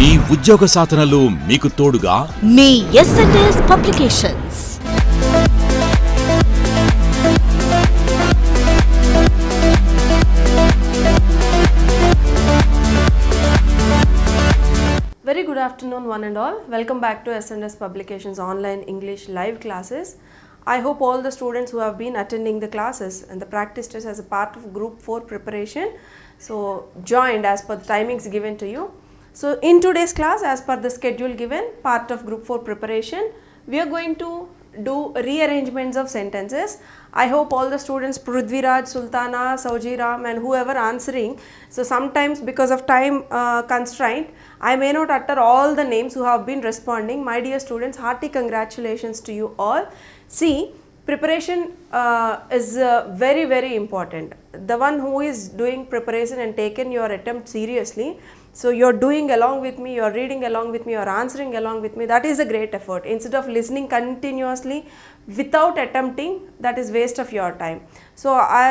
మీ ఉద్యోగ సాధనలో మీకు తోడుగా మీ S&S publications. Very good afternoon one and all. Welcome back to S&S Publications online English live classes. I hope all the students who have been attending the classes and the practice test as a part of group 4 preparation, so joined as per the timings given to you. So in today's class, as per the schedule given, part of group 4 preparation, we are going to do rearrangements of sentences. I hope all the students, Prudviraj, Sultana, Saujiram and whoever answering, so sometimes because of time constraint, I may not utter all the names who have been responding. My dear students, hearty congratulations to you all. See, preparation is very, very important. The one who is doing preparation and taken your attempt seriously, so you're doing along with me, you're reading along with me, you're answering along with me, that is a great effort. Instead of listening continuously without attempting, that is waste of your time. So I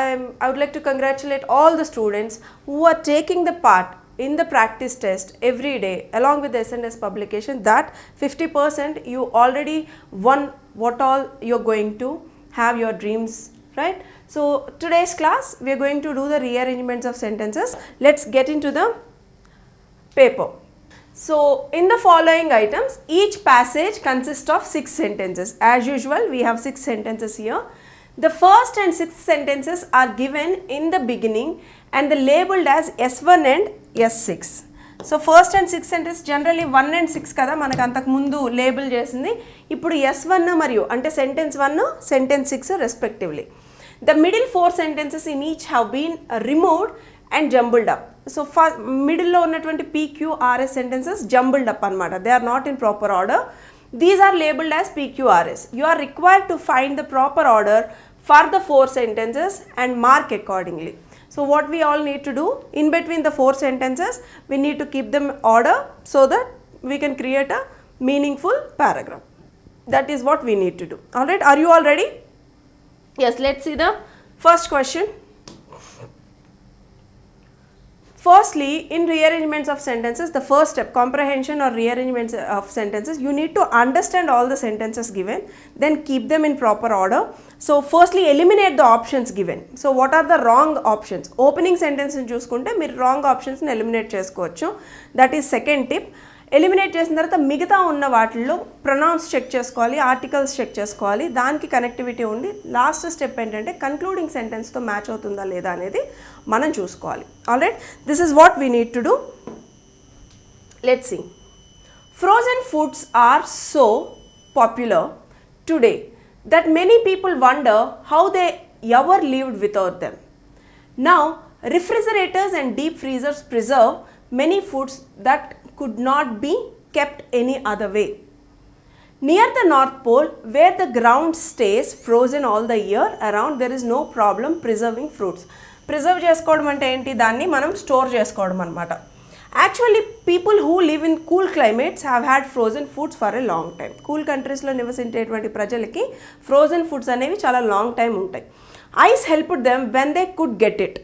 would like to congratulate all the students who are taking the part in the practice test every day along with the S&S publication, that 50% you already won what all you're going to have your dreams, right? So today's class we are going to do the rearrangements of sentences. Let's get into the paper. So in the following items, each passage consists of 6 sentences. As usual, we have 6 sentences here. The first and 6th sentences are given in the beginning and they labeled as S1 and S6. So first and 6th sentence generally 1 and 6 kada manaku antaku mundu label chesindi. Ippudu S1 mariyu ante sentence 1 sentence 6 respectively. The middle 4 sentences in each have been removed and jumbled up. So first middle lo unnatuvanti PQRS sentences jumbled up anamata. They are not in proper order. These are labeled as PQRS. You are required to find the proper order for the 4 sentences and mark accordingly. So what we all need to do, in between the 4 sentences, we need to keep them order so that we can create a meaningful paragraph. That is what we need to do. Alright, are you all ready? Yes, let's see the first question. Firstly, in rearrangements of sentences, the first step, comprehension or rearrangements of sentences, you need to understand all the sentences given, then keep them in proper order. So firstly, eliminate the options given. So what are the wrong options? Opening sentence ni chuskunte meer wrong options ni eliminate chesukochu. That is second tip. Eliminate చేసిన తర్వాత మిగతా ఉన్న వాటిల్లో pronouns check చేసుకోవాలి, articles check చేసుకోవాలి, దానికి connectivity ఉండి last step ఏంటంటే కన్క్లూడింగ్ సెంటెన్స్తో మ్యాచ్ అవుతుందా లేదా అనేది మనం చూసుకోవాలి. Alright, this is what we need to do. Let's see. Frozen foods are so popular today that many people wonder how they ever lived without them. Now, refrigerators and deep freezers preserve many foods that could not be kept any other way. Near the North Pole, where the ground stays frozen all the year around, there is no problem preserving fruits. Preserve చేసుకోవడం అంటే ఏంటి? దాన్ని మనం store చేసుకోవడం అన్నమాట. Actually, people who live in cool climates have had frozen foods for a long time. Cool countries లో నివసించేటువంటి ప్రజలకి frozen foods అనేవి చాలా లాంగ్ టైం ఉంటాయి. Ice helped them when they could get it,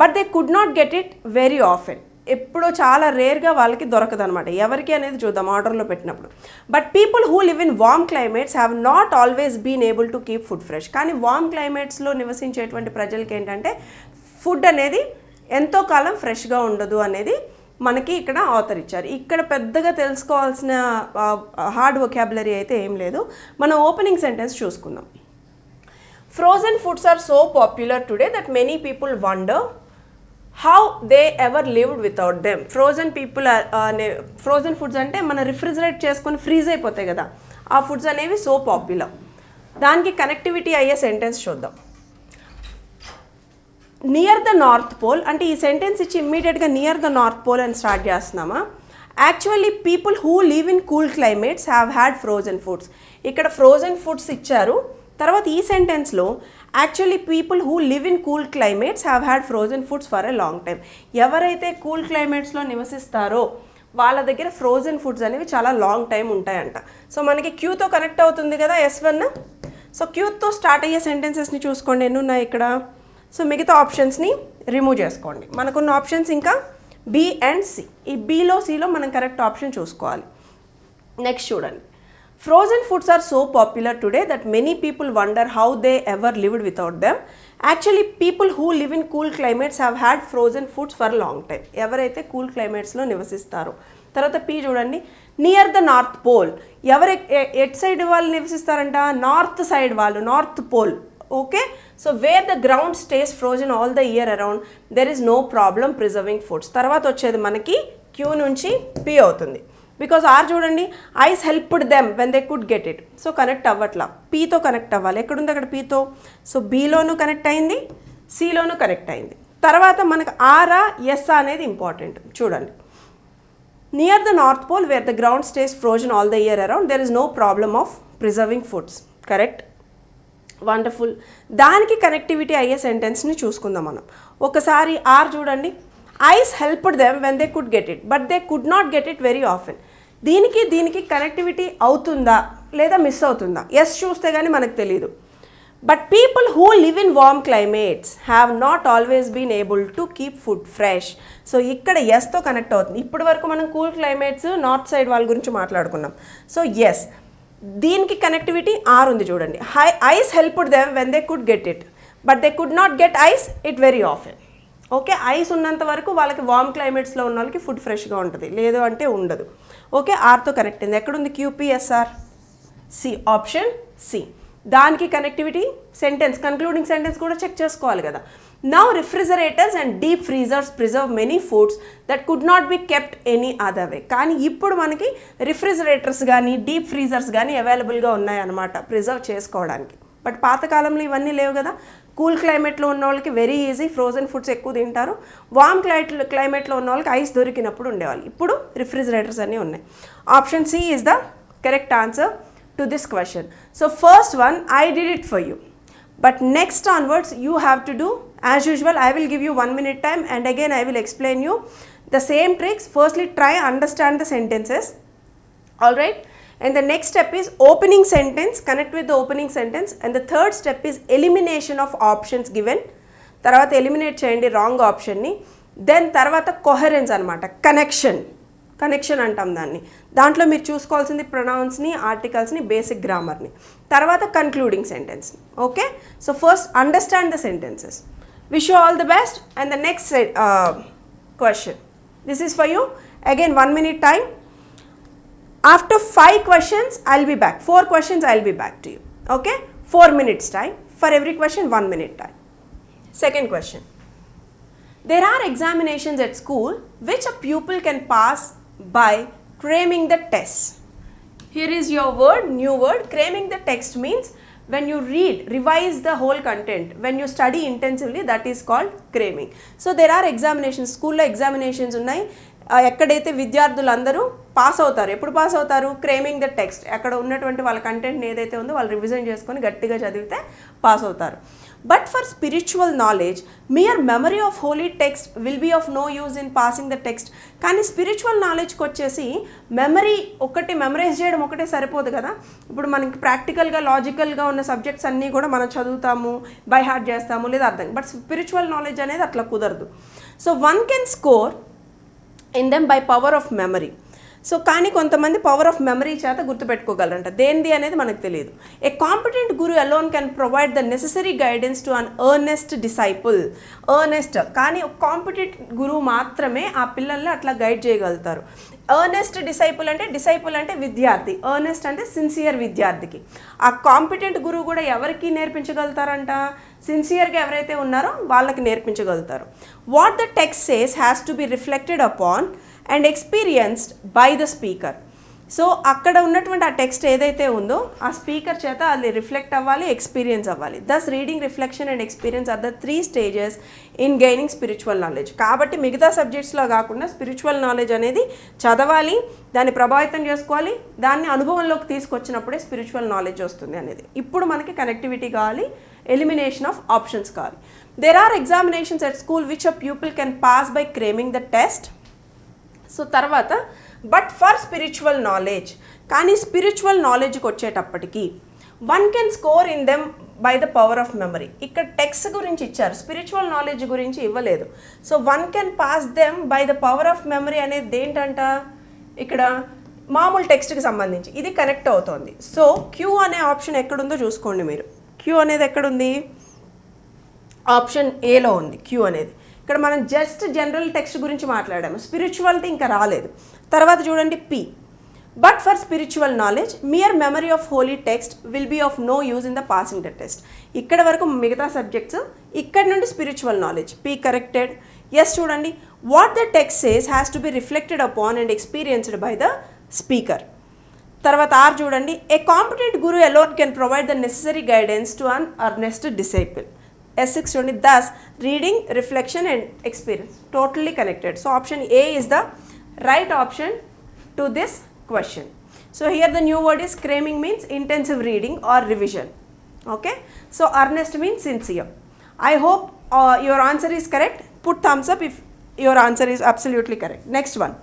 but they could not get it very often. ఎప్పుడో చాలా రేర్గా వాళ్ళకి దొరకదు అనమాట. ఎవరికి అనేది చూద్దాం ఆర్డర్లో పెట్టినప్పుడు. But people who live in warm climates have not always been able to keep food fresh. కానీ వార్మ్ క్లైమేట్స్లో నివసించేటువంటి ప్రజలకి ఏంటంటే ఫుడ్ అనేది ఎంతో కాలం ఫ్రెష్గా ఉండదు అనేది మనకి ఇక్కడ ఆథర్ ఇచ్చారు. ఇక్కడ పెద్దగా తెలుసుకోవాల్సిన హార్డ్ వొకాబులరీ అయితే ఏం లేదు. మనం ఓపెనింగ్ సెంటెన్స్ చూసుకుందాం. Frozen foods are so popular today that many people wonder how they ever lived without them. Frozen people frozen foods అంటే మన రిఫ్రిజిరేట్ చేసుకొని ఫ్రీజ్ అయిపోతాయి కదా, ఆ ఫుడ్స్ అనేవి సో పాపులర్. దానికి కనెక్టివిటీ అయ్యే సెంటెన్స్ చూద్దాం. నియర్ ద నార్త్ పోల్ అంటే ఈ సెంటెన్స్ ఇచ్చి ఇమ్మీడియట్గా నియర్ ద నార్త్ పోల్ అని స్టార్ట్ చేస్తున్నామా? Actually people who live in cool climates have had frozen foods. ఇక్కడ ఫ్రోజన్ ఫుడ్స్ ఇచ్చారు. తర్వాత ఈ సెంటెన్స్లో actually people who live in cool climates have had frozen foods for a long time. ఎవరైతే cool క్లైమేట్స్లో నివసిస్తారో వాళ్ళ దగ్గర ఫ్రోజన్ ఫుడ్స్ అనేవి చాలా లాంగ్ టైం ఉంటాయంట. సో మనకి క్యూతో కనెక్ట్ అవుతుంది కదా S1. సో క్యూతో స్టార్ట్ అయ్యే సెంటెన్సెస్ని చూసుకోండి ఎన్ని ఉన్నాయి ఇక్కడ. సో మిగతా ఆప్షన్స్ని రిమూవ్ చేసుకోండి. మనకున్న ఆప్షన్స్ ఇంకా బి అండ్ సి. ఈ బిలో సిలో మనం కరెక్ట్ ఆప్షన్ చూసుకోవాలి. నెక్స్ట్ చూడండి, frozen foods are so popular today that many people wonder how they ever lived without them. Actually people who live in cool climates have had frozen foods for long time. ఎవరైతే cool క్లైమేట్స్లో నివసిస్తారో. తర్వాత P చూడండి, near the north Pole. ఎవరు ఎట్ side వాళ్ళు నివసిస్తారంట? North side వాళ్ళు, north pole. Okay, so wear the ground stays frozen all the year around there is no problem preserving foods. తర్వాత వచ్చేది మనకి క్యూ నుంచి పి అవుతుంది. బికాజ్ ఆర్ చూడండి, ice helped them when they could get it. So connect అవ్వట్లా, పీతో connect అవ్వాలి. ఎక్కడుంది అక్కడ పీతో. సో బీలోనూ కనెక్ట్ అయింది, సిలోనూ కనెక్ట్ అయింది. తర్వాత మనకు ఆరా ఎస్ అనేది ఇంపార్టెంట్. చూడండి, near the north Pole where the ground stays frozen all the year around there is no problem of preserving foods. Correct, wonderful. దానికి కనెక్టివిటీ అయ్యే సెంటెన్స్ని చూసుకుందాం మనం. ఒకసారి ఆర్ చూడండి, ice helped them when they could get it but they could not get it very often. దీనికి connectivity అవుతుందా లేదా మిస్ అవుతుందా? ఎస్ చూస్తే కానీ మనకు తెలియదు. But people who live in warm climates have not always been able to keep food fresh. So ఇక్కడ ఎస్తో కనెక్ట్ అవుతుంది. ఇప్పటి వరకు మనం కూల్ క్లైమేట్స్ నార్త్ సైడ్ వాళ్ళ గురించి మాట్లాడుకున్నాం. సో ఎస్, దీనికి కనెక్టివిటీ ఆర్ ఉంది చూడండి. Ice helped them when they could get it but they could not get ice it very often. Okay, ice ఉన్నంత వరకు వాళ్ళకి వార్మ్ క్లైమేట్స్లో ఉన్న వాళ్ళకి ఫుడ్ ఫ్రెష్గా ఉంటుంది, లేదు అంటే ఉండదు. ఓకే, ఆర్తో కనెక్ట్ అయింది. ఎక్కడుంది క్యూపీఎస్ఆర్? C, option C. దానికి కనెక్టివిటీ సెంటెన్స్, కన్క్లూడింగ్ సెంటెన్స్ కూడా చెక్ చేసుకోవాలి కదా. Now refrigerators and deep freezers preserve many foods that could not be kept any other way. కానీ ఇప్పుడు మనకి రిఫ్రిజరేటర్స్ కానీ డీప్ ఫ్రీజర్స్ కానీ అవైలబుల్గా ఉన్నాయన్నమాట ప్రిజర్వ్ చేసుకోవడానికి. బట్ పాతకాలంలో ఇవన్నీ లేవు కదా. కూల్ క్లైమేట్లో ఉన్న వాళ్ళకి వెరీ ఈజీ, ఫ్రోజన్ ఫుడ్స్ ఎక్కువ తింటారు. వార్మ్ క్లైమేట్లో ఉన్న వాళ్ళకి ఐస్ దొరికినప్పుడు ఉండేవాళ్ళు. ఇప్పుడు రిఫ్రిజిరేటర్స్ అన్నీ ఉన్నాయి. Option C is the correct answer to this question. So first one I did it for you, but next onwards you have to do as usual. I will give you 1 minute time and again I will explain you the same tricks. Firstly try understand the sentences, all right, and the next step is opening sentence, connect with the opening sentence, and the third step is elimination of options given. తర్వాత eliminate చేయండి wrong ఆప్షన్ని. Then తర్వాత coherence అనమాట, connection అంటాం దాన్ని. దాంట్లో మీరు చూసుకోవాల్సింది ప్రొనౌన్స్ని, ఆర్టికల్స్ని, బేసిక్ గ్రామర్ని. తర్వాత కన్క్లూడింగ్ సెంటెన్స్ని. Okay, so first understand the sentences. Wish you all the best. And the next question, this is for you. Again 1 minute time. After 5 questions, I'll be back. 4 questions, I'll be back to you. Okay? 4 minutes time. For every question, 1 minute time. Second question. There are examinations at school which a pupil can pass by cramming the tests. Here is your word, new word. Cramming the text means when you read, revise the whole content. When you study intensively, that is called cramming. So there are examinations. School lo examinations unnai. ఎక్కడైతే విద్యార్థులందరూ pass అవుతారు. ఎప్పుడు pass అవుతారు? క్రేమింగ్ the text. అక్కడ ఉన్నటువంటి వాళ్ళ కంటెంట్ని ఏదైతే ఉందో వాళ్ళు రివిజన్ చేసుకొని గట్టిగా చదివితే పాస్ అవుతారు. But for spiritual knowledge mere memory of holy text will be of no use in passing the text. కానీ స్పిరిచువల్ నాలెడ్జ్కి వచ్చేసి మెమరీ ఒకటి, మెమరైజ్ చేయడం ఒకటే సరిపోదు కదా. ఇప్పుడు మనకి ప్రాక్టికల్గా లాజికల్గా ఉన్న సబ్జెక్ట్స్ అన్నీ కూడా మనం చదువుతాము, బై హార్ట్ చేస్తాము, లేదా అర్థం. బట్ స్పిరిచువల్ నాలెడ్జ్ అనేది అట్లా కుదరదు. So one can score in them by power of memory. So కానీ కొంతమంది పవర్ ఆఫ్ మెమరీ చేత గుర్తుపెట్టుకోగలరంట. దేనిది అనేది మనకు తెలియదు. A competent guru alone can provide the necessary guidance to an earnest disciple. Earnest కానీ ఒక కాంపిటెంట్ గురువు మాత్రమే ఆ పిల్లల్ని అట్లా గైడ్ చేయగలుగుతారు. ఎర్నెస్ట్ డిసైపుల్ అంటే విద్యార్థి, ఎర్నెస్ట్ అంటే సిన్సియర్ విద్యార్థికి. ఆ కాంపిటెంట్ గురువు కూడా ఎవరికి నేర్పించగలుగుతారంట? సిన్సియర్గా ఎవరైతే ఉన్నారో వాళ్ళకి నేర్పించగలుగుతారు. What the text says has to be reflected upon and experienced by the speaker. So అక్కడ ఉన్నటువంటి ఆ టెక్స్ట్ ఏదైతే ఉందో ఆ స్పీకర్ చేత అది రిఫ్లెక్ట్ అవ్వాలి, ఎక్స్పీరియన్స్ అవ్వాలి. Thus reading, reflection and experience are the 3 stages in gaining spiritual knowledge. కాబట్టి మిగతా సబ్జెక్ట్స్లో కాకుండా స్పిరిచువల్ నాలెడ్జ్ అనేది చదవాలి, దాన్ని ప్రభావితం చేసుకోవాలి, దాన్ని అనుభవంలోకి తీసుకొచ్చినప్పుడే స్పిరిచువల్ నాలెడ్జ్ వస్తుంది అనేది. ఇప్పుడు మనకి కనెక్టివిటీ కావాలి, ఎలిమినేషన్ ఆఫ్ ఆప్షన్స్ కావాలి. There are examinations at school which a pupil can pass by cramming the test. So తర్వాత బట్ ఫర్ స్పిరిచువల్ నాలెడ్జ్, కానీ స్పిరిచువల్ నాలెడ్జ్కి వచ్చేటప్పటికి one can score in them by the power of memory. ఇక్కడ text గురించి ఇచ్చారు, spiritual knowledge గురించి ఇవ్వలేదు. So one can pass them by the power of memory అనేది ఏంటంట, ఇక్కడ మామూలు టెక్స్ట్కి సంబంధించి ఇది కనెక్ట్ అవుతుంది. సో క్యూ అనే ఆప్షన్ ఎక్కడుందో చూసుకోండి మీరు. క్యూ అనేది ఎక్కడుంది, ఆప్షన్ ఏలో ఉంది క్యూ అనేది. ఇక్కడ మనం జస్ట్ జనరల్ టెక్స్ట్ గురించి మాట్లాడాము, స్పిరిచువాలిటీ ఇంకా రాలేదు. తర్వాత చూడండి P, but for spiritual knowledge mere memory of holy text will be of no use in the passing the test. ఇక్కడ వరకు మిగతా సబ్జెక్ట్స్, ఇక్కడ నుండి spiritual knowledge. P corrected. S చూడండి, what the text says has to be reflected upon and experienced by the speaker. తర్వాత R చూడండి, a competent guru alone can provide the necessary guidance to an earnest disciple. S6 చూడండి, thus reading, reflection and experience totally connected. So option A is the right option to this question. So here the new word is cramming, means intensive reading or revision. Okay, so earnest means sincere. I hope your answer is correct. Put thumbs up if your answer is absolutely correct. Next one,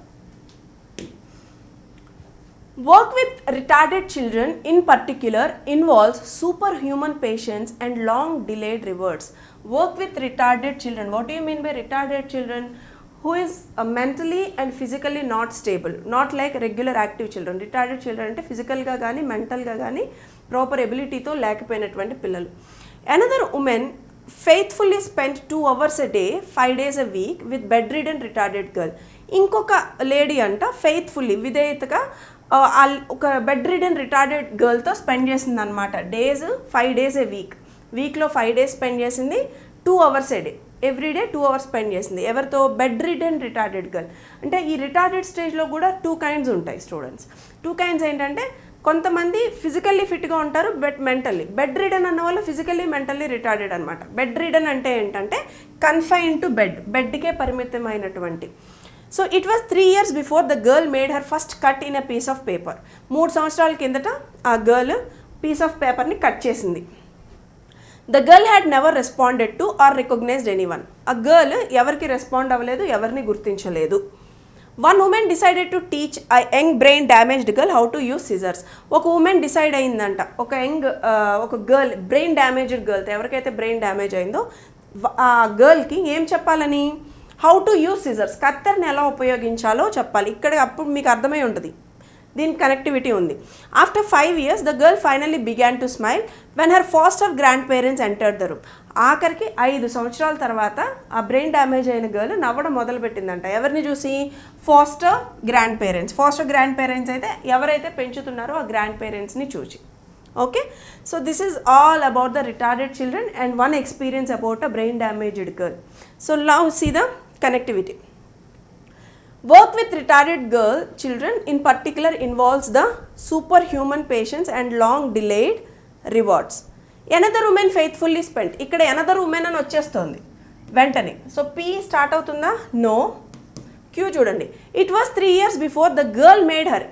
work with retarded children in particular involves superhuman patience and long delayed rewards. Work with retarded children. What do you mean by retarded children? Who is mentally and physically not stable, not like regular active children. Retarded children ante physical ga gaani mental ga gaani proper ability tho lekapayinatuvanti pillalu. Another woman faithfully spent 2 hours a day 5 days a week with bedridden retarded girl. ఇంకొక lady అంట faithfully విధేయతగా ఒక bed ridden retarded గర్ల్తో spend చేసింది అనమాట. Days 5 days ఏ వీక్లో 5 days spend చేసింది, 2 hours ఏ day, everyday 2 hours spend చేసింది. ఎవరితో, bed ridden retarded girl. అంటే ఈ రిటార్డెడ్ స్టేజ్లో కూడా 2 kinds ఉంటాయి స్టూడెంట్స్. 2 kinds ఏంటంటే, కొంతమంది ఫిజికల్లీ ఫిట్గా ఉంటారు బట్ మెంటల్లీ. బెడ్ రిడెన్ అన్న వాళ్ళు ఫిజికల్లీ మెంటల్లీ రిటార్డెడ్ అనమాట. బెడ్ రిడెన్ అంటే ఏంటంటే కన్ఫైన్ టు బెడ్కే పరిమితమైనటువంటి. So it was 3 years before the girl made her first cut in a piece of paper. 3 సంవత్సరాల కిందట ఆ గర్ల్ పీస్ ఆఫ్ పేపర్ని కట్ చేసింది. The girl had never responded to or recognised anyone. ఆ girl ఎవరికి respond అవ్వలేదు, ఎవరిని గుర్తించలేదు. One woman decided to teach a young brain damaged girl how to use scissors. ఒక ఉమెన్ డిసైడ్ అయిందంట, ఒక గర్ల్ బ్రెయిన్ డ్యామేజ్డ్ గర్ల్తో, ఎవరికైతే బ్రెయిన్ డ్యామేజ్ అయిందో ఆ గర్ల్కి ఏం చెప్పాలని, హౌ టు యూస్ సిజర్స్, కత్తెరని ఎలా ఉపయోగించాలో చెప్పాలి. ఇక్కడ అప్పుడు మీకు అర్థమై ఉంటుంది, దీనికి కనెక్టివిటీ ఉంది. After 5 years the girl finally began to smile when her foster grand parents entered the room. ఆఖరికి 5 సంవత్సరాల తర్వాత ఆ బ్రెయిన్ డ్యామేజ్ అయిన గర్ల్ నవ్వడం మొదలుపెట్టిందంట. ఎవరిని చూసి, foster grand parents. Foster grand parents అయితే ఎవరైతే పెంచుతున్నారో ఆ గ్రాండ్ పేరెంట్స్ని చూసి. Okay, so this is all about the retarded children and one experience about a brain damaged girl. So now see the connectivity. Work with retarded children in particular involves the superhuman patience and long delayed rewards. Another woman faithfully spent. ikkada another woman అని వచ్చేస్తుంది వెంటనే. So P start అవుతుందా, no. Q చూడండి, it was 3 years before the girl made her.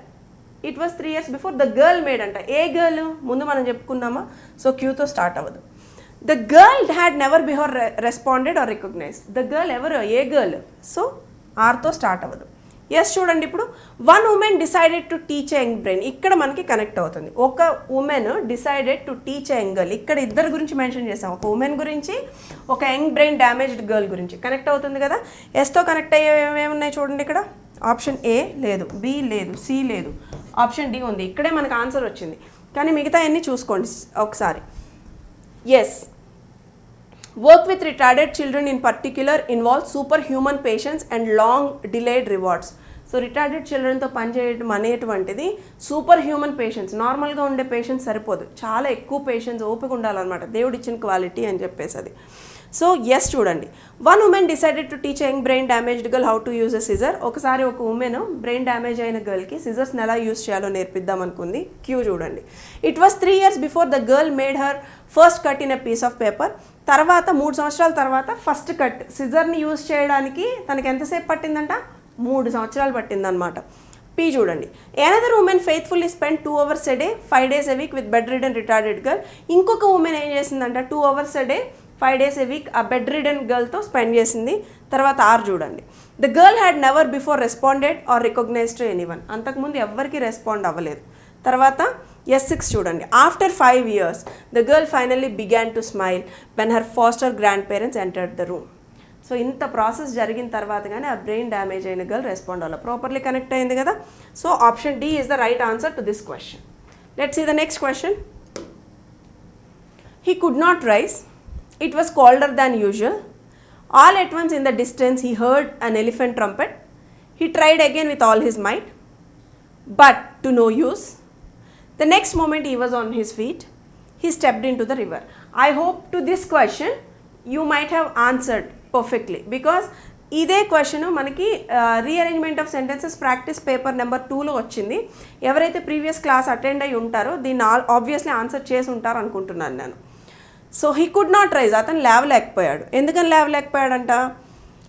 It was 3 years before the girl made అంట. A girl ముందు మనం చెప్పుకున్నామా, so క్యూతో స్టార్ట్ అవ్వదు. The girl had never before responded or recognised. The girl ఎవరు, a girl, so ఆర్తో start అవ్వదు. S చూడండి, ఇప్పుడు one woman decided to teach a young brain. ఇక్కడ మనకి కనెక్ట్ అవుతుంది. ఒక woman decided to teach a young girl. ఇక్కడ ఇద్దరు గురించి మెన్షన్ చేసాం, ఒక ఉమెన్ గురించి, ఒక యంగ్ బ్రెయిన్ డ్యామేజ్డ్ గర్ల్ గురించి. కనెక్ట్ అవుతుంది కదా. ఎస్తో కనెక్ట్ అయ్యేవి ఏమున్నాయి చూడండి. ఇక్కడ ఆప్షన్ ఏ లేదు, బి లేదు, సి లేదు, ఆప్షన్ డి ఉంది. ఇక్కడే మనకు ఆన్సర్ వచ్చింది, కానీ మిగతా అన్నీ చూసుకోండి ఒకసారి. Yes, work with retarded children in particular involve super human patience and long delayed rewards. So retarded చిల్డ్రన్తో పనిచేయడం అనేటువంటిది సూపర్ హ్యూమన్ పేషెన్స్. నార్మల్గా ఉండే పేషెన్స్ సరిపోదు, చాలా ఎక్కువ పేషెన్స్, ఓపిక ఉండాలన్నమాట, దేవుడు ఇచ్చిన క్వాలిటీ అని చెప్పేసి అది. సో ఎస్ చూడండి, one woman decided to teach young brain damaged girl how to use a scissor. ఒకసారి ఒక ఉమెన్ బ్రెయిన్ డ్యామేజ్ అయిన గర్ల్కి సిజర్స్ని ఎలా యూజ్ చేయాలో నేర్పిద్దాం అనుకుంది. క్యూ చూడండి, it was 3 years before the girl made her first cut in a piece of paper. తర్వాత 3 సంవత్సరాల తర్వాత ఫస్ట్ కట్ సిజర్ని యూజ్ చేయడానికి తనకి ఎంతసేపు పట్టిందంట, 3 సంవత్సరాలు పట్టిందనమాట. పీ చూడండి, another women faithfully spend 2 hours a day 5 days a week with bed ridden retarded girl. ఇంకొక women ఏం చేసిందంట, 2 hours a day 5 days a week ఆ బెడ్ రిడెన్ గర్ల్తో స్పెండ్ చేసింది. తర్వాత ఆర్ చూడండి, the girl had never before responded or recognised to anyone. అంతకుముందు ఎవరికి రెస్పాండ్ అవ్వలేదు. తర్వాత S6 చూడండి. After 5 years the girl finally began to smile when her foster grandparents entered the room. So ఇంత ప్రాసెస్ జరిగిన తర్వాత కానీ ఆ బ్రెయిన్ డ్యామేజ్ అయిన గర్ల్ రెస్పాండ్ అవ్వాలి, ప్రాపర్లీ కనెక్ట్ అయింది కదా. So option D is the right answer to this question. Let's see the next question. He could not rise. It was colder than usual. All at once in the distance he heard an elephant trumpet. He tried again with all his might, but to no use. The next moment he was on his feet. He stepped into the river. I hope to this question you might have answered perfectly because ఇదే question మనకి rearrangement of sentences practice paper number 2లో వచ్చింది. ఎవరైతే previous class attend అయ్యి ఉంటారో దీన్ని obviously answer చేసి ఉంటారు అనుకుంటున్నాను నేను. So he could not rise, అతను లేవలేకపోయాడు. ఎందుకని లేవలేకపోయాడంట?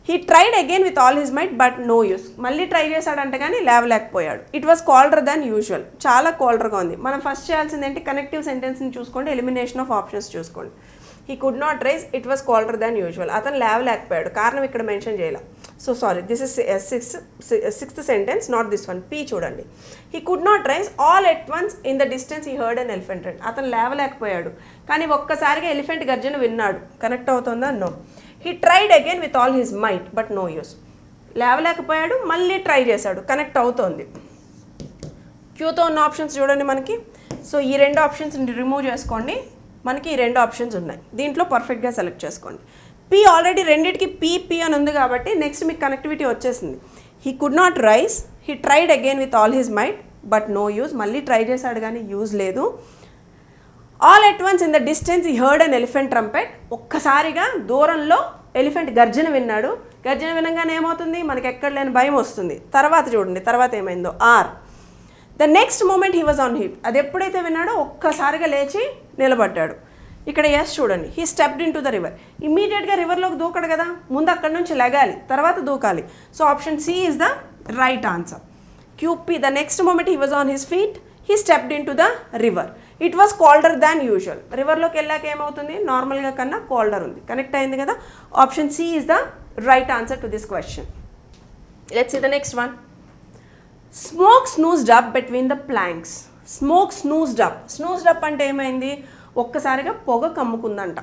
He tried again with all his might but no use. మళ్ళీ ట్రై చేశాడంట కానీ లేవలేకపోయాడు. It was colder than usual, చాలా కోల్డర్గా ఉంది. మనం ఫస్ట్ చేయాల్సింది ఏంటి? కనెక్టివ్ సెంటెన్స్ని చూసుకోండి, ఎలిమినేషన్ ఆఫ్ ఆప్షన్స్ చూసుకోండి. He could not rise, it was colder than usual. అతను లేవలేకపోయాడు, కారణం ఇక్కడ మెన్షన్ చేయాల. So sorry, this is sixth sentence, not this one. P చూడండి. He could not rise, all at once in the distance he heard an elephant. అతను లేవలేకపోయాడు కానీ ఒక్కసారిగా ఎలిఫెంట్ గర్జన విన్నాడు. కనెక్ట్ అవుతుందా? No. He tried again with all his might but no use. లేవలేకపోయాడు, మళ్ళీ ట్రై చేశాడు, కనెక్ట్ అవుతోంది. క్యూతో ఉన్న ఆప్షన్స్ చూడండి మనకి. సో ఈ రెండు ఆప్షన్స్ రిమూవ్ చేసుకోండి. మనకి ఈ రెండు ఆప్షన్స్ ఉన్నాయి, దీంట్లో పర్ఫెక్ట్గా సెలెక్ట్ చేసుకోండి. పీ ఆల్రెడీ రెండింటికి పీ అని ఉంది కాబట్టి నెక్స్ట్ మీకు కనెక్టివిటీ వచ్చేసింది. He could not rise, he tried again with all his might but no use. మళ్ళీ ట్రై చేశాడు కానీ యూజ్ లేదు. All at once in the distance he heard an elephant trumpet. ఒక్కసారిగా దూరంలో ఎలిఫెంట్ గర్జన విన్నాడు. గర్జన వినగానే ఏమవుతుంది? మనకి ఎక్కడ లేని భయం వస్తుంది. తర్వాత చూడండి తర్వాత ఏమైందో. R the next moment he was on hip. అది ఎప్పుడైతే విన్నాడో ఒక్కసారిగా లేచి నిలబడ్డాడు. ఇక్కడ ఎస్ చూడండి. He stepped in to the river. ఇమీడియట్గా రివర్లోకి దూకడు కదా, ముందు అక్కడి నుంచి లెగాలి, తర్వాత దూకాలి. So option C is the right answer. QP the next moment he was on his feet. He stepped in to the river. It was colder than usual. రివర్లోకి వెళ్ళాక ఏమవుతుంది? నార్మల్గా కన్నా కోల్డర్ ఉంది. కనెక్ట్ అయింది కదా. Option C is the right answer to this question. Let's see the next one. Smoke snoozed up between the planks. Smoke snoozed up. Snoozed up అంటే ఏమైంది? ఒక్కసారిగా పొగ కమ్ముకుందంట.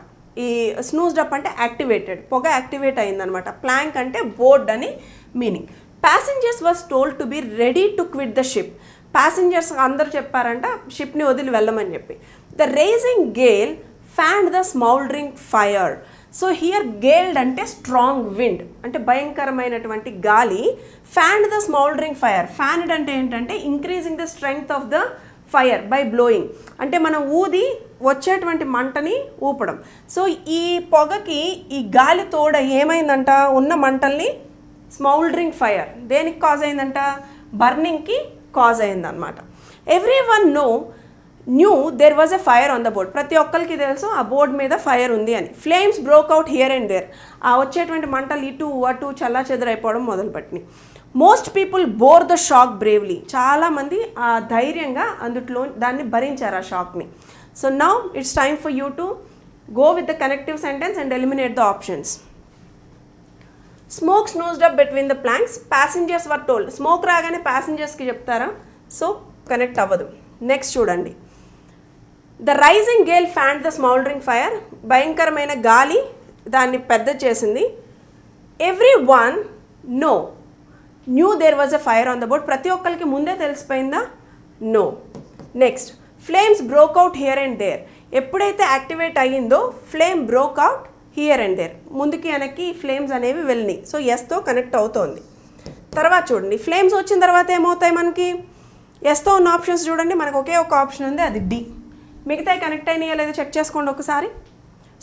ఈ స్నూజ్డ్ అప్ అంటే యాక్టివేటెడ్, పొగ యాక్టివేట్ అయిందనమాట. ప్లాంక్ అంటే బోర్డ్ అని meaning. Passengers was told to be ready to quit the ship. ప్యాసింజర్స్ అందరూ చెప్పారంట షిప్ని వదిలి వెళ్ళమని చెప్పి. The raging gale fanned the smouldering fire. So here గేల్డ్ అంటే స్ట్రాంగ్ విండ్, అంటే భయంకరమైనటువంటి గాలి. ఫ్యాన్డ్ ద స్మౌల్డరింగ్ ఫైర్. ఫ్యాన్డ్ అంటే ఏంటంటే increasing the strength of the fire by blowing, అంటే మనం ఊది వచ్చేటువంటి మంటని ఊపడం. సో ఈ పొగకి ఈ గాలి తోడ ఏమైందంట? ఉన్న మంటల్ని స్మౌల్డరింగ్ ఫైర్ దేనికి కాజ్ అయిందంట? బర్నింగ్కి కాజ్ అయిందనమాట. Every one knew there was a fire on the board. ప్రతి ఒక్కరికి తెలుసు ఆ బోర్డ్ మీద ఫైర్ ఉంది అని. Flames broke out here and there. ఆ వచ్చేటువంటి మంటలు ఇటు అటు చల్లా చెదరైపోవడం మొదలుపెట్టినాయి. Most people bore the shock bravely. చాలామంది ఆ ధైర్యంగా అందుట్లో దాన్ని భరించారు ఆ షాక్ని. So now it's time for you to go with the connective sentence and eliminate the options. Smoke snoozed up between the planks. Passengers were told. Smoke రాగానే ప్యాసింజర్స్కి చెప్తారా? సో కనెక్ట్ అవ్వదు. నెక్స్ట్ చూడండి. The rising gale fanned the smouldering fire. భయంకరమైన గాలి దాన్ని పెద్ద చేసింది. Every one knew there was a fire on the board. ప్రతి ఒక్కరికి ముందే తెలిసిపోయిందా? No. Next flames broke out here and there. ఎప్పుడైతే యాక్టివేట్ అయ్యిందో flame broke out here and there. ముందుకి వెనక్కి ఫ్లేమ్స్ అనేవి వెళ్ళినాయి. సో ఎస్తో కనెక్ట్ అవుతోంది. తర్వాత చూడండి ఫ్లేమ్స్ వచ్చిన తర్వాత ఏమవుతాయి మనకి? ఎస్తో ఉన్న ఆప్షన్స్ చూడండి. మనకు ఒకే ఒక ఆప్షన్ ఉంది, అది డి. మిగతా కనెక్ట్ అయినాయో లేదో చెక్ చేసుకోండి ఒకసారి.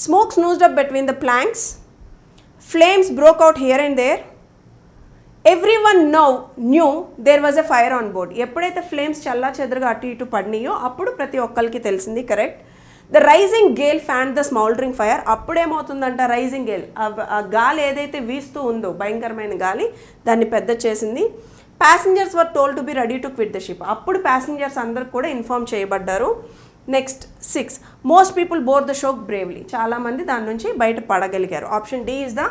Smoke snoozed up between the planks. Flames broke out here and there. Every one knew there was a fire on board. ఎప్పుడైతే ఫ్లేమ్స్ చల్లా చెదురుగా అటు ఇటు పడినాయో అప్పుడు ప్రతి ఒక్కరికి తెలిసింది. Correct. The rising gale fan the smouldering fire. అప్పుడేమవుతుందంట? రైజింగ్ గేల్ ఆ గాలి ఏదైతే వీస్తూ ఉందో భయంకరమైన గాలి దాన్ని పెద్ద చేసింది. Passengers were told to be ready to quit the ship. అప్పుడు ప్యాసింజర్స్ అందరికి కూడా ఇన్ఫార్మ్ చేయబడ్డారు. Next 6 most people bore the shock bravely. చాలామంది దాని నుంచి బయట పడగలిగారు. Option D is the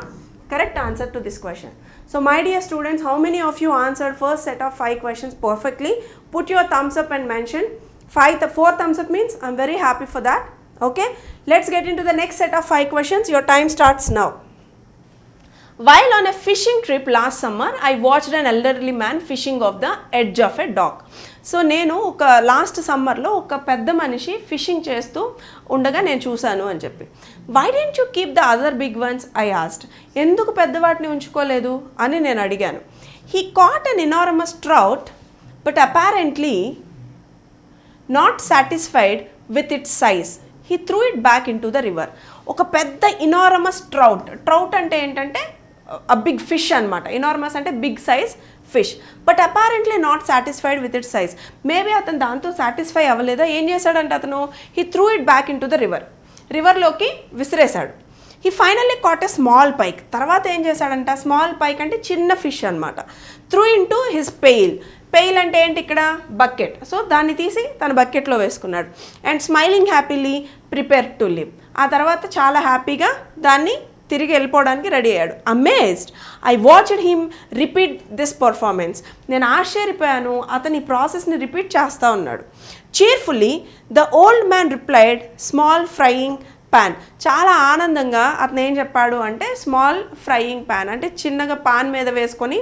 correct answer to this question. So my dear students, how many of you answered first set of 5 questions perfectly? Put your thumbs up and mention. 4 thumbs up means I'm very happy for that. Okay, let's get into the next set of 5 questions. Your time starts now. While on a fishing trip last summer, I watched an elderly man fishing off the edge of a dock. So నేను ఒక last సమ్మర్లో ఒక పెద్ద మనిషి fishing చేస్తూ ఉండగా నేను చూశాను అని చెప్పి. Why didn't you keep the other big ones I asked. ఎందుకు పెద్ద వాటిని ఉంచుకోలేదు అని నేను అడిగాను. He caught an enormous trout but apparently not satisfied with its size. He threw it back in to the river. ఒక పెద్ద ఇనార్మస్ ట్రౌట్ అంటే ఏంటంటే అ బిగ్ ఫిష్ అనమాట. ఇనార్మస్ అంటే big size fish, but apparently not satisfied with it size. Maybe అతను దాంతో satisfy అవ్వలేదా, ఏం చేశాడంటే అతను he threw it back in to the రివర్లోకి విసిరేశాడు. He finally caught a small pike. తర్వాత ఏం చేశాడంట, స్మాల్ పైక్ అంటే చిన్న ఫిష్ అనమాట. Threw into his pail అంటే ఏంటి ఇక్కడ, బకెట్. సో దాన్ని తీసి తన బకెట్లో వేసుకున్నాడు. And smiling happily prepare to live. ఆ తర్వాత చాలా హ్యాపీగా దాన్ని తిరిగి వెళ్ళిపోవడానికి రెడీ అయ్యాడు. Amazed I watched him repeat this performance. నేను ఆశ్చర్యపోయాను, అతని ప్రాసెస్ని రిపీట్ చేస్తూ ఉన్నాడు. Cheerfully the old man replied small frying pan. చాలా ఆనందంగా అతను ఏం చెప్పాడు అంటే స్మాల్ ఫ్రైయింగ్ ప్యాన్ అంటే చిన్నగా పాన్ మీద వేసుకొని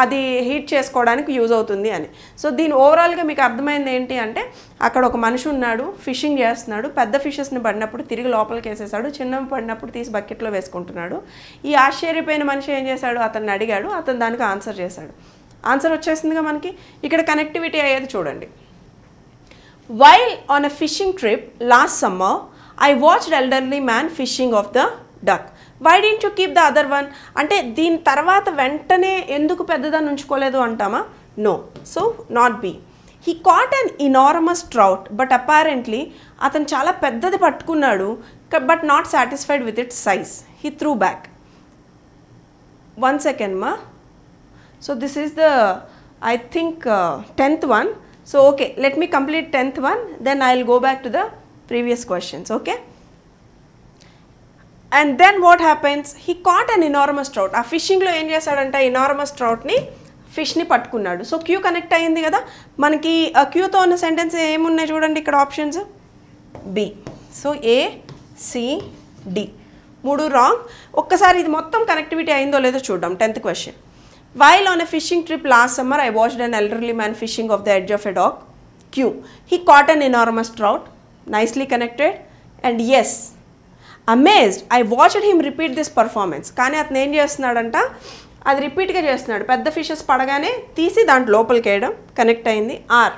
అది హీట్ చేసుకోవడానికి యూజ్ అవుతుంది అని. సో దీని ఓవరాల్గా మీకు అర్థమైంది ఏంటి అంటే అక్కడ ఒక మనిషి ఉన్నాడు, ఫిషింగ్ చేస్తున్నాడు. పెద్ద ఫిషెస్ని పడినప్పుడు తిరిగి లోపలికి వేసేసాడు, చిన్నవి పడినప్పుడు తీసి బకెట్లో వేసుకుంటున్నాడు. ఈ ఆశ్చర్యపోయిన మనిషి ఏం చేశాడు, అతన్ని అడిగాడు, అతను దానికి ఆన్సర్ చేశాడు. ఆన్సర్ వచ్చేసిందిగా మనకి. ఇక్కడ కనెక్టివిటీ అయ్యేది చూడండి. While on a fishing trip last summer I watched elderly man fishing off the dock. Why didn't you keep the other one అంటే దీని తర్వాత వెంటనే ఎందుకు పెద్దదాన్ని ఉంచుకోలేదు అంటామా, no. So not B. He caught an enormous trout but apparently అతను చాలా పెద్దది పట్టుకున్నాడు but not satisfied with its size. He threw back. 1 second మా. So this is the I think 10th one. So okay, let me complete 10th one, then I will go back to the previous questions. Okay, and then what happens, he caught an enormous trout. ఆ ఫిషింగ్లో ఏం చేశాడంటే enormous ట్రౌట్ని ఫిష్ని పట్టుకున్నాడు. So Q connect అయ్యింది కదా మనకి. క్యూతో ఉన్న sentence ఏమున్నాయి చూడండి ఇక్కడ options, B. So A C D 3 wrong. ఒక్కసారి ఇది మొత్తం కనెక్టివిటీ అయిందో లేదో చూద్దాం. 10th question. While on a fishing trip last summer, I watched an elderly man fishing off the edge of a dock. Q. He caught an enormous trout. Nicely connected. And yes, amazed, I watched him repeat this performance. కానీ అతను ఏం చేస్తున్నాడంట, అది రిపీట్గా చేస్తున్నాడు. పెద్ద fishes పడగానే తీసి దాంట్లో లోపలికి వేయడం, కనెక్ట్ అయింది. R.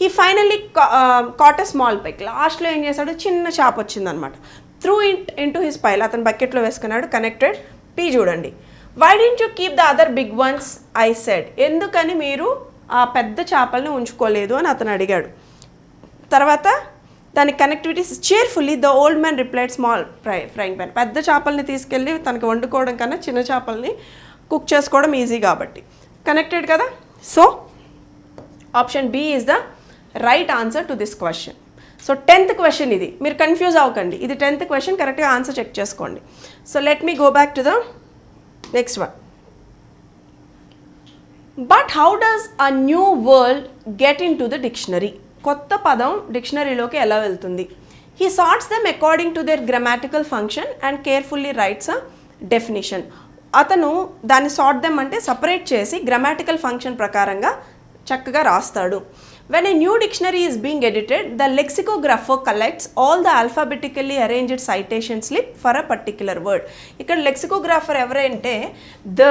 He finally caught a small pike. లాస్ట్లో ఏం చేశాడు, చిన్న చేప వచ్చిందనమాట. Threw it into his pail. అతను బకెట్లో వేసుకున్నాడు, కనెక్టెడ్. పీ చూడండి. Why didn't you keep the other big ones I said. ఎందుకని మీరు ఆ పెద్ద చేపల్ని ఉంచుకోలేదు అని అతను అడిగాడు. తర్వాత దానికి connectivity cheerfully the old man replied small frying pan. పెద్ద చేపల్ని తీసుకెళ్ళి తనకి వండుకోవడం కన్నా చిన్న చేపల్ని కుక్ చేసుకోవడం ఈజీ కాబట్టి కనెక్టెడ్ కదా. So option B is the right answer to this question. So 10th question ఇది, మీరు కన్ఫ్యూజ్ అవ్వకండి. ఇది 10th question, కరెక్ట్గా ఆన్సర్ చెక్ చేసుకోండి. So let me go back to the next one. But how does a new word get in to the dictionary. కొత్త పదం డిక్షనరీలోకి ఎలా వెళ్తుంది. He sorts them according to their grammatical function and carefully writes a definition. అతను దాన్ని sort them అంటే separate చేసి grammatical function ప్రకారంగా చక్కగా రాస్తాడు. When a new dictionary is being edited, the lexicographer collects all the alphabetically arranged citation slip for a particular word. ఇక్కడ లెక్సికోగ్రాఫర్ ఎవరంటే the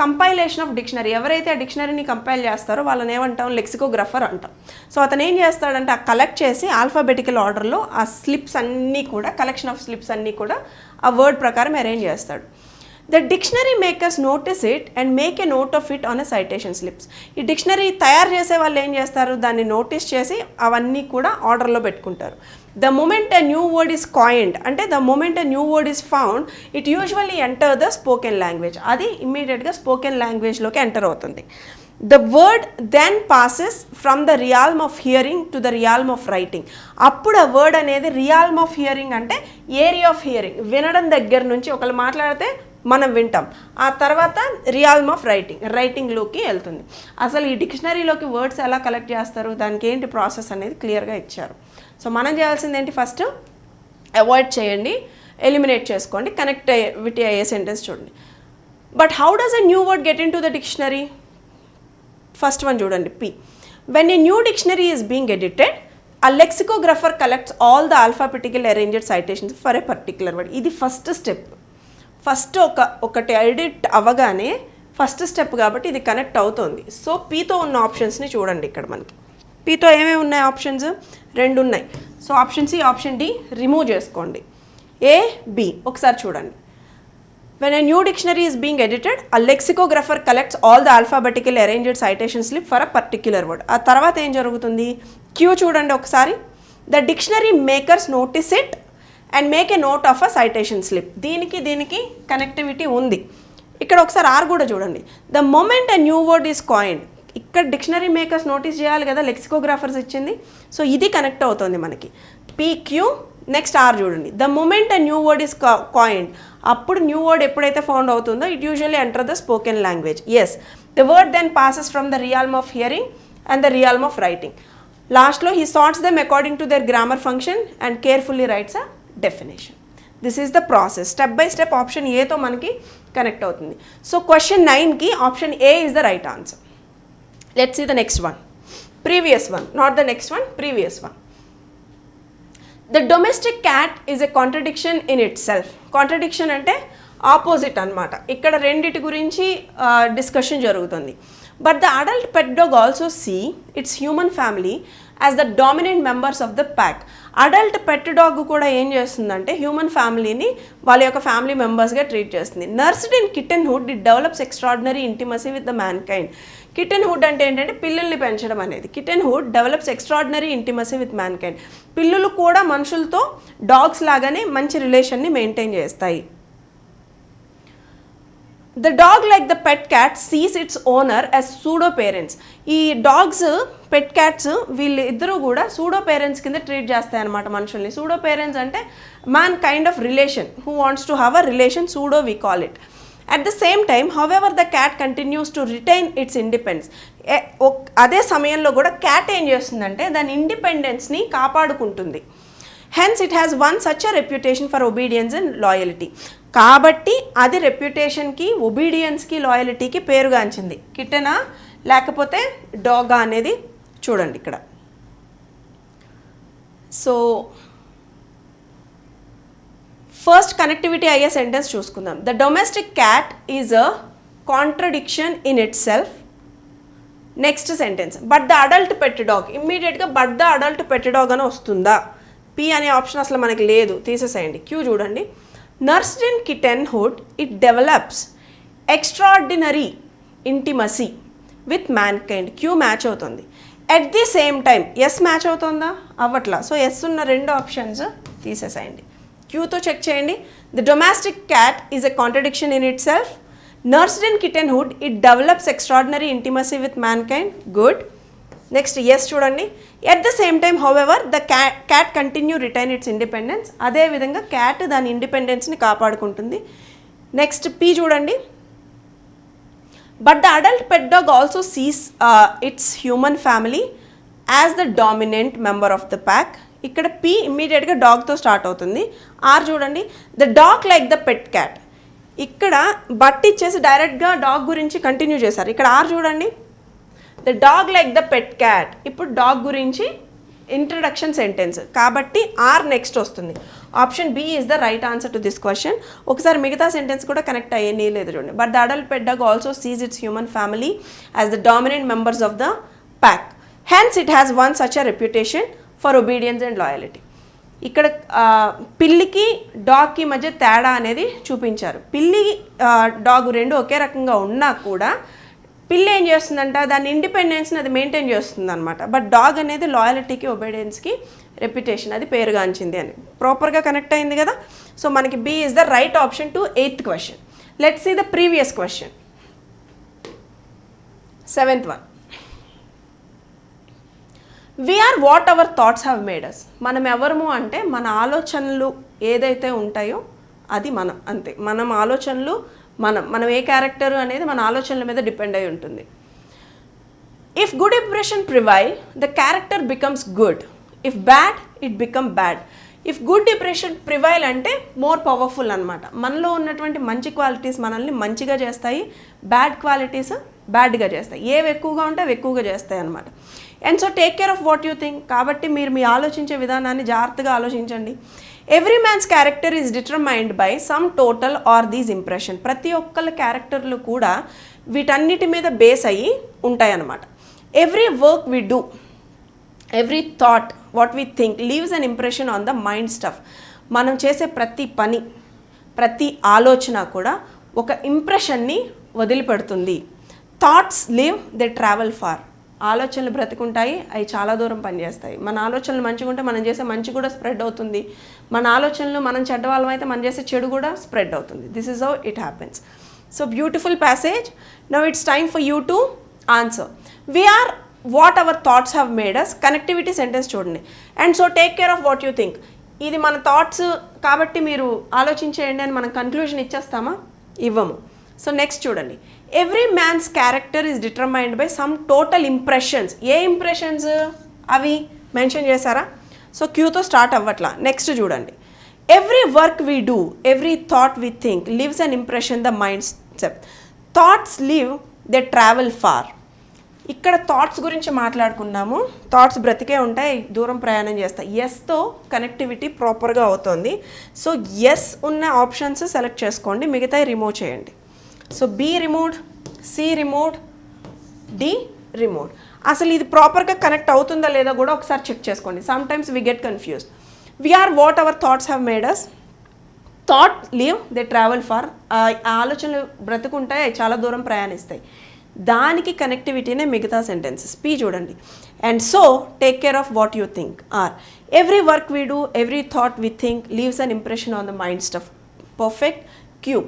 compilation of dictionary. ఎవరైతే ఆ డిక్షనరీని కంపైల్ చేస్తారో వాళ్ళని ఏమంటాం, లెక్సికోగ్రాఫర్ అంటాం. సో అతను ఏం చేస్తాడంటే ఆ కలెక్ట్ చేసి ఆల్ఫాబెటికల్ ఆర్డర్లో ఆ స్లిప్స్ అన్నీ కూడా, కలెక్షన్ ఆఫ్ స్లిప్స్ అన్నీ కూడా ఆ వర్డ్ ప్రకారం అరేంజ్ చేస్తాడు. The dictionary makers notice it and make a note of it on a citation slips. ఈ డిక్షనరీ తయారు చేసే వాళ్ళు ఏం చేస్తారు, దాన్ని నోటీస్ చేసి అవన్నీ కూడా ఆర్డర్లో పెట్టుకుంటారు. The moment a new word is coined, అంటే the moment a new word is found, it usually enter the spoken language. అది ఇమ్మీడియట్గా స్పోకెన్ లాంగ్వేజ్లోకి ఎంటర్ అవుతుంది. The word then passes from the realm of hearing to the realm of writing. అప్పుడు ఆ word అనేది రియాల్మ్ of hearing అంటే area of hearing, వినడం దగ్గర నుంచి ఒకళ్ళు మాట్లాడితే మనం వింటాం. ఆ తర్వాత రియాల్మ్ ఆఫ్ రైటింగ్లోకి వెళ్తుంది. అసలు ఈ డిక్షనరీలోకి వర్డ్స్ ఎలా కలెక్ట్ చేస్తారు, దానికి ఏంటి ప్రాసెస్ అనేది క్లియర్గా ఇచ్చారు. సో మనం చేయాల్సింది ఏంటి, ఫస్ట్ అవాయిడ్ చేయండి, ఎలిమినేట్ చేసుకోండి, కనెక్టివిటీ అయ్యే సెంటెన్స్ చూడండి. But how does a new word get in to the dictionary? First one చూడండి, P. When a new dictionary is being edited, a lexicographer collects all the alphabetically arranged citations for a particular word. ఇది first step. First ఒకటి edit అవ్వగానే first step కాబట్టి ఇది connect అవుతుంది. So పీతో ఉన్న ఆప్షన్స్ని చూడండి. ఇక్కడ మనకి పీతో ఏమేమి ఉన్నాయి ఆప్షన్స్? 2 ఉన్నాయి. So option C, option D remove చేసుకోండి. ఏ, బి ఒకసారి చూడండి. When a new dictionary is being edited, a lexicographer collects all the alphabetically arranged citation slip for a particular word. ఆ తర్వాత ఏం జరుగుతుంది? క్యూ చూడండి ఒకసారి. The dictionary makers notice it and make a note of a citation slip. దీనికి connectivity ఉంది. ఇక్కడ ఒకసారి ఆర్ కూడా చూడండి. The moment a new word is coined, ఇక్కడ డిక్షనరీ మేకర్స్ నోటీస్ చేయాలి కదా, లెక్సికోగ్రాఫర్స్ ఇచ్చింది. సో ఇది కనెక్ట్ అవుతుంది మనకి. పీక్యూ నెక్స్ట్ ఆర్ చూడండి. The moment a new word is coined, అప్పుడు న్యూ వర్డ్ ఎప్పుడైతే ఫౌండ్ అవుతుందో it usually enter the spoken language. S, the word then passes from the realm of hearing and the realm of writing. లాస్ట్లో he sorts them according to their grammar function and carefully writes a definition. This is the process. Step by step option ఏతో మనకి connect అవుతుంది. So question 9కి option A is the right answer. Let's see the next one. Previous one, not the next one, previous one. The domestic cat is a contradiction in itself. Contradiction అంటే opposite అనమాట. ఇక్కడ రెండిటి గురించి discussion జరుగుతుంది. But the adult pet dog also see its human family as the dominant members of the pack. Adult pet dog కూడా ఏం చేస్తుందంటే human ఫ్యామిలీని వాళ్ళ యొక్క ఫ్యామిలీ మెంబర్స్గా ట్రీట్ చేస్తుంది. Nursed in kittenhood it develops extraordinary intimacy with the mankind. Kittenhood అంటే ఏంటంటే పిల్లుల్ని పెంచడం అనేది. Kittenhood develops extraordinary intimacy with mankind. పిల్లులు కూడా మనుషులతో డాగ్స్ లాగానే మంచి రిలేషన్ని మెయింటైన్ చేస్తాయి. The dog like the pet cat sees its owner as pseudo parents. ఈ డాగ్స్, పెట్ క్యాట్స్ వీళ్ళు ఇద్దరు కూడా సూడో పేరెంట్స్ కింద ట్రీట్ చేస్తాయి అనమాట మనుషుల్ని. సూడో పేరెంట్స్ అంటే mankind of relation who wants to have a relation, pseudo we call it. At the same time however the cat continues to retain its independence. అదే సమయంలో కూడా క్యాట్ ఏం చేస్తుందంటే దాని ఇండిపెండెన్స్ని కాపాడుకుంటుంది. Hence it has one such a reputation for obedience and loyalty. కాబట్టి అది రెప్యుటేషన్కి, ఒబీడియన్స్కి, లాయలిటీకి పేరుగాంచింది. కిటెనా లేకపోతే డాగా అనేది చూడండి ఇక్కడ. సో ఫస్ట్ కనెక్టివిటీ అయ్యే సెంటెన్స్ చూసుకుందాం. The domestic cat is a contradiction in itself. Next sentence but the adult pet dog. ఇమ్మీడియట్గా but the adult pet dog అని వస్తుందా? పి అనే ఆప్షన్ అసలు మనకి లేదు, తీసేసేయండి. క్యూ చూడండి. Nursed in kittenhood it develops extraordinary intimacy with mankind. Q match అవుతుంది. At the same time S match అవుతుందా? అవ్వట్లా. సో ఎస్ ఉన్న 2 ఆప్షన్స్ తీసేసేయండి. క్యూతో చెక్ చేయండి. The domestic cat is a contradiction in itself. Nursed in kittenhood it develops extraordinary intimacy with mankind. Good. Next S చూడండి. At the same time however the cat continue retain its independence. అదేవిధంగా cat దాని ఇండిపెండెన్స్ని కాపాడుకుంటుంది. Next P చూడండి. But the adult pet dog also sees its human family as the dominant member of the pack. ఇక్కడ P ఇమ్మీడియట్గా డాగ్తో start అవుతుంది. R చూడండి. The dog like the pet cat. ఇక్కడ బట్ ఇచ్చేసి డైరెక్ట్గా డాగ్ గురించి కంటిన్యూ చేశారు. ఇక్కడ ఆర్ చూడండి. The dog like the pet cat. ఇప్పుడు డాగ్ గురించి ఇంట్రడక్షన్ సెంటెన్స్ కాబట్టి ఆర్ నెక్స్ట్ వస్తుంది. Option B is the right answer to this question. ఒకసారి మిగతా సెంటెన్స్ కూడా కనెక్ట్ అయ్యే లేదు చూడండి. But the adult pet dog also seize it's human family as the dominant members of the pack. Hence it has one such a reputation for obedience and loyalty. ఇక్కడ పిల్లికి డాగ్కి మధ్య తేడా అనేది చూపించారు. పిల్లి డాగ్ రెండు ఒకే రకంగా ఉన్నా కూడా పిల్లి ఏం చేస్తుందంట దాని ఇండిపెండెన్స్ని అది మెయింటైన్ చేస్తుంది అనమాట. బట్ డాగ్ అనేది లాయలిటీకి, ఒబీడియన్స్కి రెప్యుటేషన్ అది పేరుగాంచింది అని ప్రాపర్గా కనెక్ట్ అయింది కదా. సో మనకి B is the right option to 8th question. Let's see the previous question. 7th one. We are what our thoughts have made us. మనం ఎవరము అంటే మన ఆలోచనలు ఏదైతే ఉంటాయో అది మనం అంతే. మనం ఆలోచనలు మనం ఏ క్యారెక్టర్ అనేది మన ఆలోచనల మీద డిపెండ్ అయి ఉంటుంది. If good impression prevail the character becomes good, if bad it become bad. If good impression prevail అంటే మోర్ పవర్ఫుల్ అనమాట. మనలో ఉన్నటువంటి మంచి క్వాలిటీస్ మనల్ని మంచిగా చేస్తాయి, బ్యాడ్ క్వాలిటీస్ బ్యాడ్గా చేస్తాయి. ఏవి ఎక్కువగా ఉంటే అవి ఎక్కువగా చేస్తాయి అనమాట. And so take care of what you think. కాబట్టి మీరు మీ ఆలోచించే విధానాన్ని జాగ్రత్తగా ఆలోచించండి. Every man's character is determined by sum total or these impression. ప్రతి ఒక్కళ్ళ క్యారెక్టర్లు కూడా వీటన్నిటి మీద బేస్ అయ్యి ఉంటాయి అన్నమాట. Every work we do, every thought what we think leaves an impression on the mind stuff. మనం చేసే ప్రతి పని, ప్రతి ఆలోచన కూడా ఒక ఇంప్రెషన్ని వదిలిపెడుతుంది. Thoughts live they travel far. ఆలోచనలు బ్రతుకుంటాయి, అవి చాలా దూరం పనిచేస్తాయి. మన ఆలోచనలు మంచిగా ఉంటే మనం చేసే మంచి కూడా స్ప్రెడ్ అవుతుంది. మన ఆలోచనలు మనం చెడ్డవాళ్ళం అయితే మనం చేసే చెడు కూడా స్ప్రెడ్ అవుతుంది. This is how it happens. So beautiful passage. Now it's time for you to answer. We are what our thoughts have made us. Connectivity sentence చూడండి. And so take care of what you think. ఇది మన thoughts కాబట్టి మీరు ఆలోచించేయండి అని మనం conclusion ఇచ్చేస్తామా? ఇవ్వము. So next చూడండి. Every man's character is determined by sum total impressions. ఏ ఇంప్రెషన్స్ అవి మెన్షన్ చేశారా? సో క్యూతో స్టార్ట్ అవ్వట్లా. నెక్స్ట్ చూడండి. Every work we do, every thought we think leaves an impression the mind set. Thoughts live they travel far. ఇక్కడ thoughts గురించి మాట్లాడుకున్నాము. Thoughts బ్రతికే ఉంటాయి, దూరం ప్రయాణం చేస్తాయి. ఎస్తో కనెక్టివిటీ ప్రాపర్గా అవుతుంది. సో ఎస్ ఉన్న ఆప్షన్స్ సెలెక్ట్ చేసుకోండి, మిగతాయి రిమూవ్ చేయండి. So B removed, C removed, D removed. అసలు ఇది ప్రాపర్గా కనెక్ట్ అవుతుందా లేదా కూడా ఒకసారి చెక్ చేసుకోండి. Sometimes we get confused. We are what our thoughts have made us. Thought live they travel far. ఆలోచనలు బ్రతుకుంటాయి, చాలా దూరం ప్రయాణిస్తాయి. దానికి కనెక్టివిటీనే మిగతా సెంటెన్సెస్. పి చూడండి. And so take care of what you think. R every work we do, every thought we think leaves an impression on the mind stuff. Perfect. Q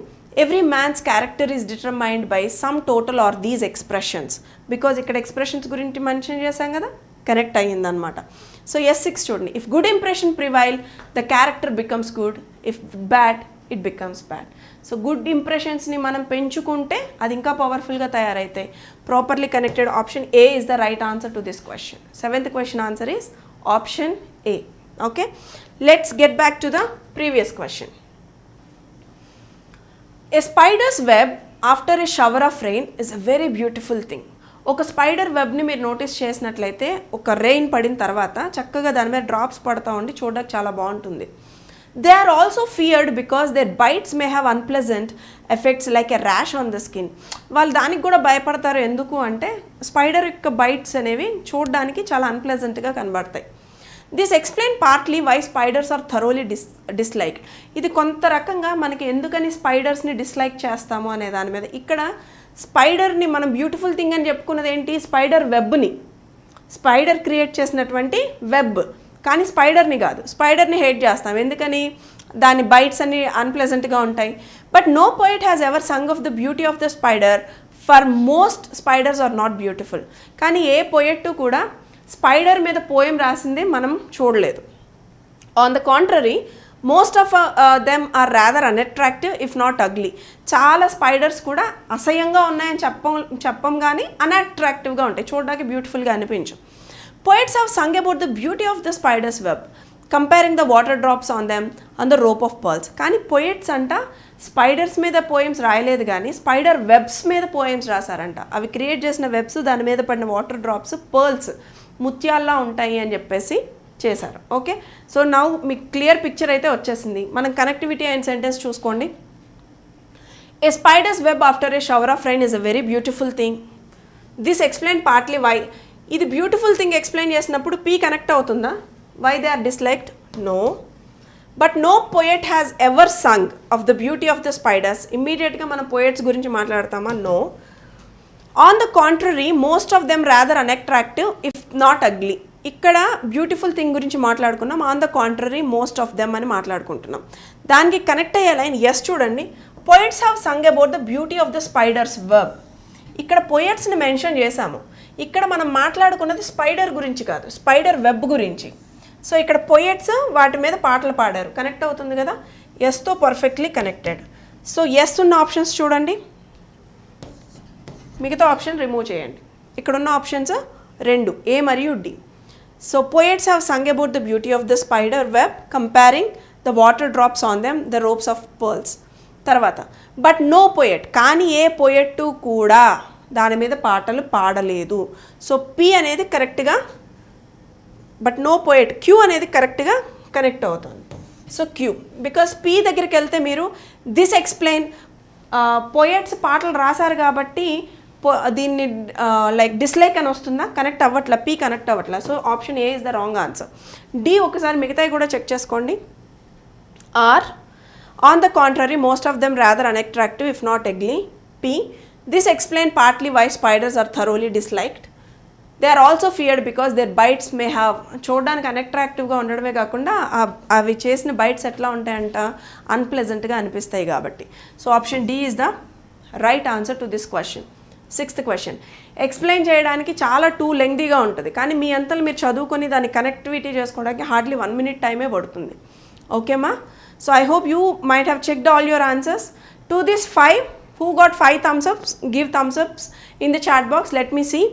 every man's character is determined by sum total or these expressions. Because ఇక్కడ expressions గురించి mention చేశాం కదా, connect అయ్యిందనమాట. So S6 చూడండి. If good impression prevail the character becomes good, if bad it becomes bad. So good ఇంప్రెషన్స్ని మనం పెంచుకుంటే అది ఇంకా పవర్ఫుల్గా తయారైతాయి. Properly connected option A is the right answer to this question. 7th question answer is option A. Okay, let's get back to the previous question. A spider's web after a shower of rain is a very beautiful thing. ఒక spider వెబ్ని మీరు notice చేసినట్లయితే ఒక rain పడిన తర్వాత చక్కగా దాని మీద drops పడతా ఉండి చూడడానికి చాలా బాగుంటుంది. They are also feared because their bites may have unpleasant effects like a rash on the skin. వాళ్ళు దానికి కూడా భయపడతారు. ఎందుకు అంటే స్పైడర్ యొక్క బైట్స్ అనేవి చూడడానికి చాలా అన్ప్లెజెంట్గా కనబడతాయి. This explain partly why spiders are thoroughly dislike. ఇది కొంత రకంగా మనకి ఎందుకని స్పైడర్స్ని డిస్లైక్ చేస్తాము అనే దాని మీద. ఇక్కడ స్పైడర్ని మనం బ్యూటిఫుల్ థింగ్ అని చెప్పుకున్నది ఏంటి? స్పైడర్ వెబ్ని, స్పైడర్ క్రియేట్ చేసినటువంటి వెబ్. కానీ స్పైడర్ని కాదు, స్పైడర్ని హేట్ చేస్తాం. ఎందుకని? దాని బైట్స్ అన్ని అన్ప్లెజెంట్గా ఉంటాయి. But no poet has ever sung of the beauty of the spider. For most spiders are not beautiful. కానీ ఏ పోయెట్టు కూడా స్పైడర్ మీద పోయం రాసిందే మనం చూడలేదు. On the contrary most of them or rather unattractive if not ugly. చాలా spiders కూడా అసహ్యంగా ఉన్నాయని చెప్పం కానీ అన్అట్రాక్టివ్గా ఉంటాయి, చూడడానికి బ్యూటిఫుల్గా అనిపించు. Poets have sung about the beauty of the spider's web, comparing the water drops on them on the rope of pearls. కానీ poets అంట స్పైడర్స్ మీద పోయమ్స్ రాయలేదు కానీ స్పైడర్ వెబ్స్ మీద పోయమ్స్ రాశారంట. అవి క్రియేట్ చేసిన వెబ్స్, దాని మీద పడిన వాటర్ డ్రాప్స్ పర్ల్స్, ముత్యాల్లా ఉంటాయి అని చెప్పేసి చేశారు. ఓకే, సో నౌ మీకు క్లియర్ పిక్చర్ అయితే వచ్చేసింది. మనం కనెక్టివిటీ అండ్ సెంటెన్స్ చూసుకోండి. A spider's web after a shower of rain is a very beautiful thing. This explain partly why. ఇది బ్యూటిఫుల్ థింగ్ ఎక్స్ప్లెయిన్ చేసినప్పుడు పీ కనెక్ట్ అవుతుందా? Why they are disliked? No. But no poet has ever sung of the beauty of the spiders. ఇమ్మీడియట్గా మనం poets గురించి మాట్లాడతామా? No. On the contrary most of them rather unattractive if not ugly. ఇక్కడ beautiful thing గురించి మాట్లాడుకున్నాం, on the contrary most of them అని మాట్లాడుకుంటున్నాం. దానికి కనెక్ట్ అయ్యే లైన్ ఎస్ చూడండి. Poets have sung about the beauty of the spiders web. ఇక్కడ పోయెట్స్ని mention చేశాము. ఇక్కడ మనం మాట్లాడుకున్నది స్పైడర్ గురించి కాదు, స్పైడర్ వెబ్ గురించి. సో ఇక్కడ పోయెట్స్ వాటి మీద పాటలు పాడారు, కనెక్ట్ అవుతుంది కదా. ఎస్తో పర్ఫెక్ట్లీ కనెక్టెడ్. సో ఎస్ ఉన్న ఆప్షన్స్ చూడండి, మిగతా ఆప్షన్ రిమూవ్ చేయండి. ఇక్కడున్న ఆప్షన్స్ 2 ఏ మరియు D. So poets have sung about the beauty of the spider web comparing the water drops on them the ropes of pearls. తర్వాత but no poet, కానీ ఏ poet కూడా దాని మీద పాటలు పాడలేదు. సో పి అనేది కరెక్ట్గా, బట్ నో పోయెట్ క్యూ అనేది కరెక్ట్గా కనెక్ట్ అవుతుంది. సో క్యూ, బికాస్ పి దగ్గరికి వెళ్తే మీరు దిస్ ఎక్స్ప్లెయిన్ పోయెట్స్ పాటలు రాశారు కాబట్టి దీన్ని లైక్ డిస్లైక్ అని వస్తుందా, కనెక్ట్ అవ్వట్లా, పి కనెక్ట్ అవ్వట్లా. So option A is the wrong answer. D ఒకసారి మిగతాయి కూడా చెక్ చేసుకోండి. R on the contrary most of them rather unattractive if not ugly. P this explain partly why spiders are thoroughly disliked. They are also feared because their bites may have, చూడడానికి అన్అట్రాక్టివ్గా ఉండడమే కాకుండా అవి చేసిన bytes ఎట్లా ఉంటాయంట, అన్ప్లెజెంట్గా అనిపిస్తాయి కాబట్టి. So option D is the right answer to this question. 6th question explain చేయడానికి చాలా టూ లెంగ్దీగా ఉంటుంది, కానీ మీ అంతలు మీరు చదువుకొని దాన్ని కనెక్టివిటీ చేసుకోవడానికి హార్డ్లీ 1 minute టైమే పడుతుంది. ఓకేమా? So I hope you might have checked all your answers. To this 5, who got 5 thumbs ups, give thumbs ups in the chat box. Let me see.